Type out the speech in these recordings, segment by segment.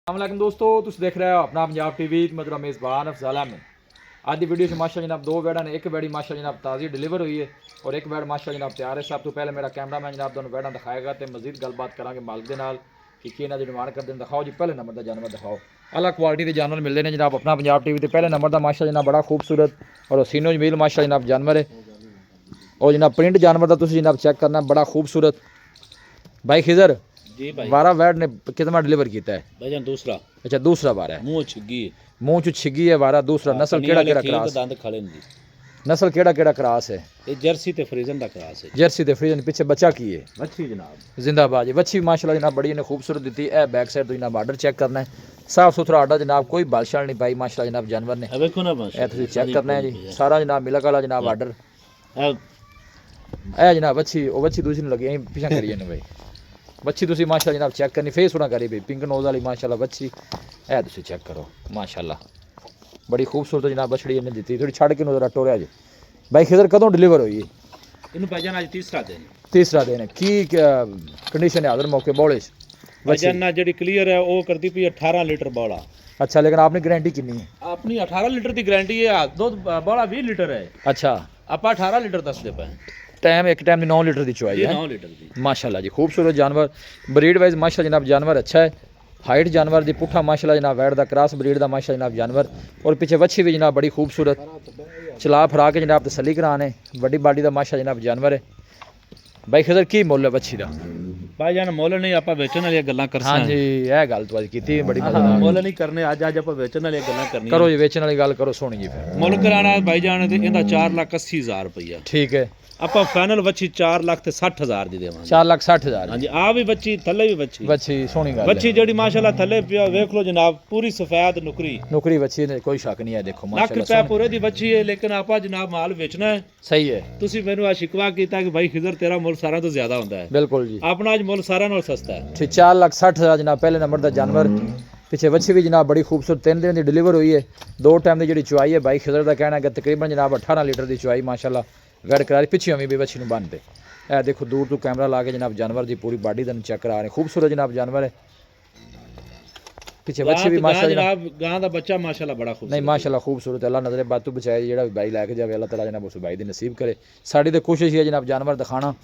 अस्सलाम दोस्तों, तुम देख रहे हो अपना पंजाब टीवी। मतलब मेज़बान अफजाल अहमद। आज की वीडियो से माशा जनाब दो बैड़ा ने, एक बैड़ी माशा जनाब ताज़ी डिलीवर हुई है और एक बैड़ माशा जनाब तैयार है। सब तो पहले मेरा कैमरा मैन जनाब दोनों बैड़ा दिखाएगा तो मजीद गलबात करांगे मालिक के नाल कि की इन्होंने डिमांड करते हैं। दिखाओ जी, पहले नंबर का जानवर दिखाओ। अलग क्वालिटी के जानवर मिलते हैं जनाब अपना पंजाब टीवी। पहले नंबर का माशा जनाब बड़ा खूबसूरत और हसीनो जमील माशा जनाब जानवर है। और जनाब प्रिंट जानवर का तुम जनाब चेक करना, बड़ा खूबसूरत। भाई खिजर जी भाई, 12 बैड ने कितना डिलीवर किया है? भाईजान दूसरा। अच्छा, दूसरा बार है। मुंह छिगी, मुंह चु छिगी है वारा दूसरा। नस्ल केड़ा केड़ा क्रास? दंद खड़े ने। नस्ल केड़ा केड़ा क्रास है? ये जर्सी ते फ्रीजन दा क्रास है। जर्सी ते फ्रीजन। पीछे बच्चा की है? अच्छी जनाब, जिंदाबाद जी। बच्ची माशाल्लाह जनाब बड़ी ने खूबसूरत दी है। बैक साइड तो जनाब आर्डर चेक करना है, साफ सुथरा आर्डर जनाब, कोई बालशाल नहीं पाई माशाल्लाह जनाब जानवर ने। अब देखो ना बस ए तुसी चेक करना है जी, सारा जनाब मिलक वाला जनाब आर्डर अब ए जनाब। बच्ची ओ बच्ची दूसरी ने लगी पीछे करिए ने भाई। बच्ची तुसी माशाल्लाह जनाब चेक करनी, फेस होना करी भाई, पिंक नोज वाली माशाल्लाह बच्ची ए तुसी चेक करो माशाल्लाह, बड़ी खूबसूरत जनाब बछड़ी इन्हें दी। थोड़ी छड़ के नजर टोरिया जी। भाई खिजर कदों डिलीवर हुई? इनु भाईजान आज तीसरा दिन। तीसरा दिन है। की कंडीशन है हाजिर मौके बौले? भाईजान ना जेडी क्लियर है वो करती पई 18 लीटर बौला। अच्छा, लेकिन आपने गारंटी कितनी है? अपनी 18 लीटर की गारंटी है। दूध बौला 20 लीटर है। अच्छा, आप 18 लीटर दसदे पे। टाइम एक टाइम 9 लीटर की चुआई है। 9 लीटर की माशाल्लाह जी, खूबसूरत जानवर। ब्रीड वाइज माशाल्लाह जनाब जानवर अच्छा है। हाइट जानवर दी पुठा माशाल्लाह जनाब वैड दा क्रॉस ब्रीड दा माशाल्लाह जनाब जानवर। और पीछे वच्छी भी जनाब बड़ी खूबसूरत चला फरा के जनाब तसली कराने, बड़ी बाडी दा माशाल्लाह जनाब जानवर है। भाई खिजर की मुੱਲ है वच्छी दा? भाईजान मुੱਲ नहीं, आप बेचण वाली गल्लां करसां। हाँ जी, यह गल तो अज कीती बड़ी मजेदार। मुੱਲ नहीं करने, अज आप बेचण वाली गल्लां करनी। करो जी, बेचने वाली गल करो सोनी जी। फिर मुੱਲ कराना भाईजान ते इंदा 4,80,000 रुपया। ठीक है, ਆਪਾਂ ਫਾਈਨਲ ਬੱਚੀ 4,60,000 ਦੀ ਦੇਵਾਂਗੇ। 4,60,000। ਹਾਂਜੀ, ਆ ਵੀ ਬੱਚੀ ਥੱਲੇ ਵੀ ਬੱਚੀ। बच्ची सोनी गल ਬੱਚੀ ਜਿਹੜੀ ਮਾਸ਼ਾਅੱਲਾ ਥੱਲੇ ਪਿਆ ਵੇਖ ਲਓ ਜਨਾਬ, ਪੂਰੀ ਸਫੈਦ ਨੁਕਰੀ। नौकरी बच्ची ने कोई शक नहीं है। देखो ਲੱਖ माशाल्लाह ਰੁਪਏ ਪੂਰੇ ਦੀ ਬੱਚੀ ਹੈ, ਲੇਕਿन ਆਪਾਂ ਜਨਾਬ ਮਾਲ ਵੇਚਣਾ ਹੈ। सही है। ਤੁਸੀਂ ਮੈਨੂੰ ਆ ਸ਼ਿਕਵਾ ਕੀਤਾ ਕਿ ਭਾਈ ਖਿਜ਼ਰ ਤੇਰਾ ਮੁੱਲ ਸਾਰਿਆਂ ਤੋਂ ਜ਼ਿਆਦਾ ਹੁੰਦਾ ਹੈ। बिल्कुल जी, ਆਪਣਾ ਅੱਜ ਮੁੱਲ ਸਾਰਿਆਂ ਨਾਲੋਂ ਸਸਤਾ ਹੈ। ठीक। 4,60,000 जनाब पहले नंबर का जानवर। पीछे बच्ची भी जनाब बड़ी खूबसूरत 3 दिन की डिलीवर हुई है। 2 टाइम की जी चुआई है। भाई खिजर का कहना है कि तकरीबन जनाब 18 लीटर की चुआई माशाल्लाह वेट करा रही। पिछे भी बच्ची बन दे ए देखो, दूर तो कैमरा ला के जनाब जानवर की पूरी बॉडी तुम चेक करा रहे। खूबसूरत जनाब जानवर है। पीछे बच्ची भी माशाल्लाह जनाब गां दा बच्चा माशाल्लाह बड़ा खूबसूरत। नहीं माशाल्लाह खूबसूरत। अल्लाह नजरे बातू बचाए, जेड़ा भी भाई लैके जाए अल्लाह ताला जनाब उस भाई दी नसीब करे। साड़ी तो कोशिश है जनाब जानवर दिखाना।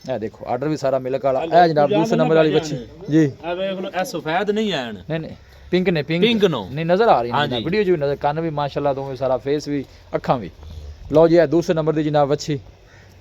ए देखो आर्डर भी सारा मिलक वाला है जनाब। दूसरे नंबर वाली बच्ची जी, आ ਵੇਖ ਲਓ ਇਹ सफेद नहीं आन। नहीं नहीं पिंक ने पिंक पिंक नो नहीं नजर आ रही है वीडियो जो नजर। कान भी माशाल्लाह दोवें सारा फेस भी अखा भी। लो जी, दूसरे नंबर की जनाब अच्छी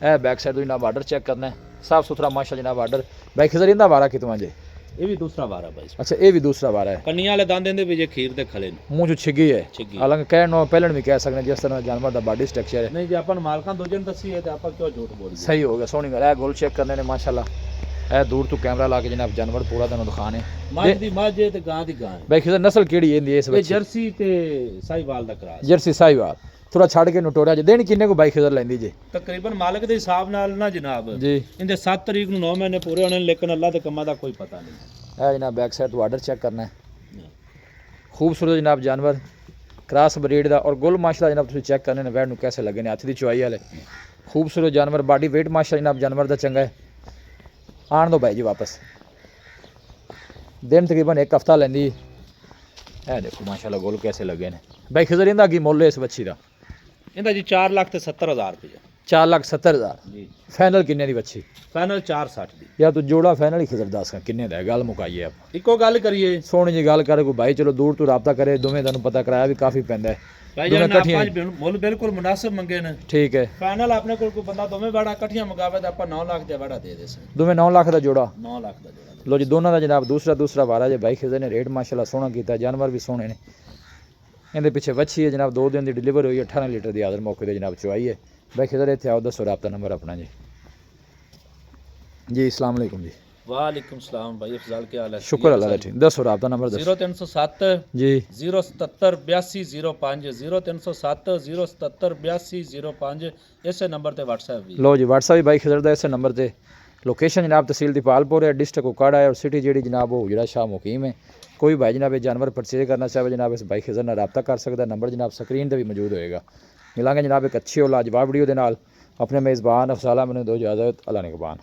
ए बैक साइड तो जनाब आर्डर चेक करना है, साफ सुथरा माशा जनाब आर्डर। भाई खिजर इंदा वारा कितवा जे? ये भी दूसरा बार है भाई। अच्छा, ये भी दूसरा वारा है। कन्निया वाले दांत देंदे भी जे खीर दे खले ने। मुंह चो छिगी है। छिगी। हालांकि कहनो पहले भी कह सकते जिस तरह जानवर का बॉडी स्ट्रक्चर है। नहीं जी, अपन मालकां दूजे ने दसी है ते आपा क्यों झूठ बोल। सही हो गया, सोनी गल है। गोल चेक करने ने माशाल्लाह ए दूर तो कैमरा ला के जनाब जानवर पूरा तेन दिखाने। मझ दी मझ है ते गां दी गां है। भाई खिजर नस्ल केड़ी है इस ये बच्चे? जर्सी ते साहिवाल दा क्रॉस। जर्सी साहिवाल। थोड़ा छड़ के नटोरिया जे देनी किन्ने को भाई खिजर लेंदी जे? तकरीबन मालिक दे हिसाब नाल ना जनाब जी, इंदे 7 तारीख ਨੂੰ 9 महीने पूरे होने, लेकिन अल्लाह दे कम्मा दा कोई पता नहीं। ए जनाब बैक साइड तो आर्डर चेक करना है। खूबसूरत जनाब जानवर क्रॉस ब्रीड का। और गुल माशाल्लाह जनाब तुम चेक करने वैड नूं कैसे लगे ने, हाथ की चुआई वाले खूबसूरत जानवर। बॉडी वेट माशाल्लाह जनाब जानवर का चंगा है। आन दो भाई जी वापस। दिन तकरीबन 1 हफ्ता लेंदी। ए देखो माशाल्लाह गोल कैसे लगे ने। भाई खिजर इंदा की मुੱਲ है इस बच्ची का? इंदा जी 4,70,000 रुपया। 4,70,000 जी। फाइनल किन्ने दी बच्ची? फाइनल 4,60 दी। या तो जोड़ा फाइनल ही खिजर दस किन्ने दा है? गल मुकाइए आप। इको गल करिए सोनी जी गल करे कोई भाई, चलो दूर तो रबता करे, दोवें तुहानूं पता कराया भी काफ़ी पैंदा है। भाई दोवें जान कट्ठियां आप मुੱਲ बिल्कुल मुनासिब मंगे ने। ठीक है। फाइनल अपने कोल कोई बंदा दोवें बाड़ा इकट्ठियां मंगावे ते आपा 9 लाख दे बाड़ा दे दे सन। दोवें 9 लाख का जोड़ा। 9 लाख दा जोड़ा। लो जी, दोनों का जनाब दूसरा वारा जे। भाई खिजर ने रेट माशाल्लाह सोहना किया, जानवर भी सोहने ने। इहदे पिछे वच्छी है जनाब 2 दिन की डिलीवर हुई, 18 लीटर की आदर मौके पर जनाब चुआई है। भाई खिजर इत्थे आओ, दसो रबता नंबर अपना जी। जी अस्सलाम वालेकुम जी। वालेकुम सलाम भाई अफजाल, क्या हाल है? शुक्र अल्लाह का, ठीक। दसो रबता नंबर दसो। 0307 जी 077 8205 0307 077 8205 इस नंबर ते व्हाट्सएप भी। लो जी, व्हाट्सएप भी भाई खिजर दा इस नंबर ते। लोकेशन जनाब तहसील दीपालपुर है, डिस्ट्रिक्ट उकाड़ा है, और सिटी जी जनाब वो हुजरा शाह मुकीम है। कोई भाई जनाब जानवर परचेज करना चाहे जनाब इस भाई खिजर नाल रबता कर सकता है। नंबर जनाब स्क्रीन पर भी मौजूद होएगा। मिलांगे जनाब एक अच्छी और लाजवाब वीडियो के नाल। अपने मेज़बान अफजाल अहमद नूं दो इजाज़त। अल्लाह निगहबान।